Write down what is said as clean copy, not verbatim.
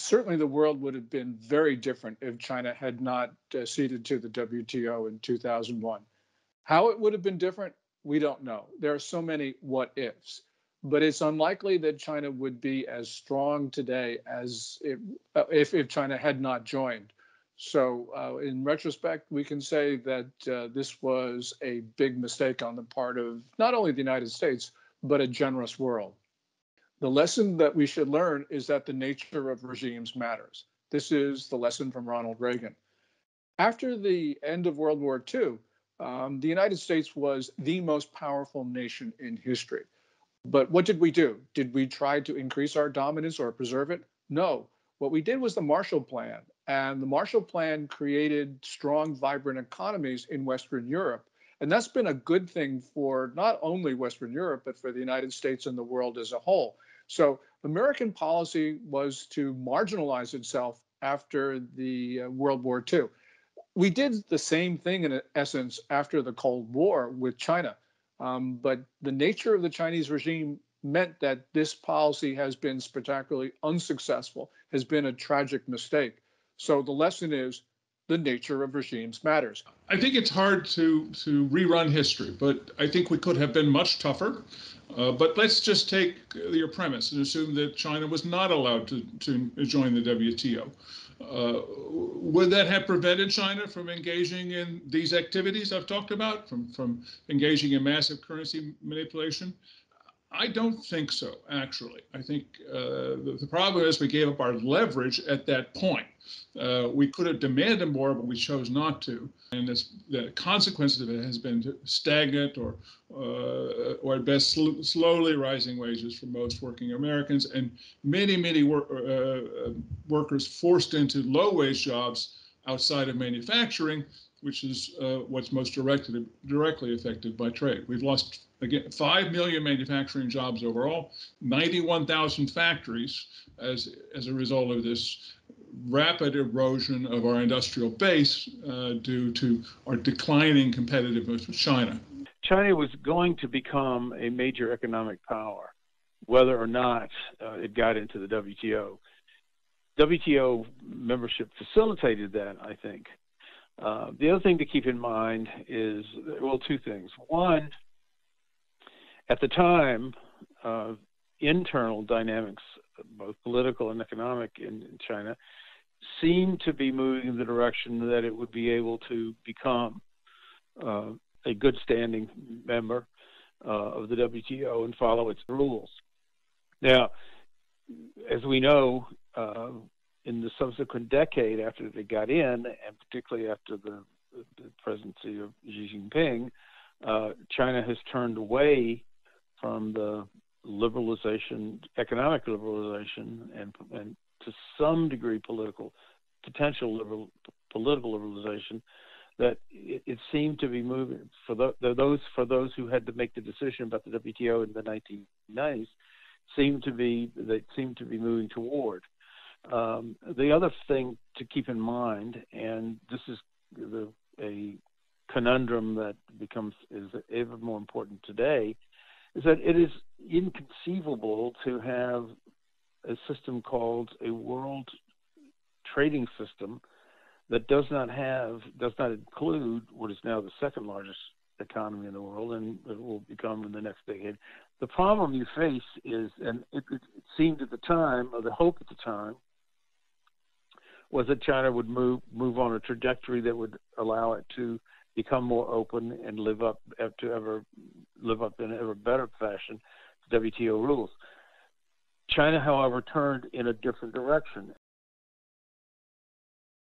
Certainly the world would have been very different if China had not ceded to the WTO in 2001. How it would have been different, we don't know. There are so many what ifs, but it's unlikely that China would be as strong today as if China had not joined. So in retrospect, we can say that this was a big mistake on the part of not only the United States, but a generous world. The lesson that we should learn is that the nature of regimes matters. This is the lesson from Ronald Reagan. After the end of World War II, the United States was the most powerful nation in history. But what did we do? Did we try to increase our dominance or preserve it? No. What we did was the Marshall Plan. And the Marshall Plan created strong, vibrant economies in Western Europe. And that's been a good thing for not only Western Europe, but for the United States and the world as a whole. So American policy was to marginalize itself after the World War II. We did the same thing, in essence, after the Cold War with China. But the nature of the Chinese regime meant that this policy has been spectacularly unsuccessful, has been a tragic mistake. So the lesson is the nature of regimes matters. I think it's hard to rerun history, but I think we could have been much tougher. But let's just take your premise and assume that China was not allowed to join the WTO. Would that have prevented China from engaging in these activities I've talked about, from engaging in massive currency manipulation? I don't think so, actually. I think the problem is we gave up our leverage at that point. We could have demanded more, but we chose not to. And the consequence of it has been stagnant or at best slowly rising wages for most working Americans, and many workers forced into low-wage jobs outside of manufacturing, which is what's most directly affected by trade. We've lost, again, 5 million manufacturing jobs overall, 91,000 factories as a result of this rapid erosion of our industrial base due to our declining competitiveness with China. China was going to become a major economic power, whether or not it got into the WTO. WTO membership facilitated that, I think. The other thing to keep in mind is, well, two things. One, at the time, internal dynamics, both political and economic in China, seemed to be moving in the direction that it would be able to become a good standing member of the WTO and follow its rules. Now, as we know, in the subsequent decade after they got in, and particularly after the presidency of Xi Jinping, China has turned away from the economic liberalization, and to some degree political liberalization, that it seemed to be moving for those who had to make the decision about the WTO in the 1990s seemed to be moving toward. The other thing to keep in mind, and this is a conundrum that is ever more important today, is that it is inconceivable to have a system called a world trading system that does not include what is now the second largest economy in the world, and it will become in the next decade. The problem you face is, and it seemed at the time, or the hope at the time, was that China would move on a trajectory that would allow it to become more open and live up in ever better fashion to WTO rules. China, however, turned in a different direction.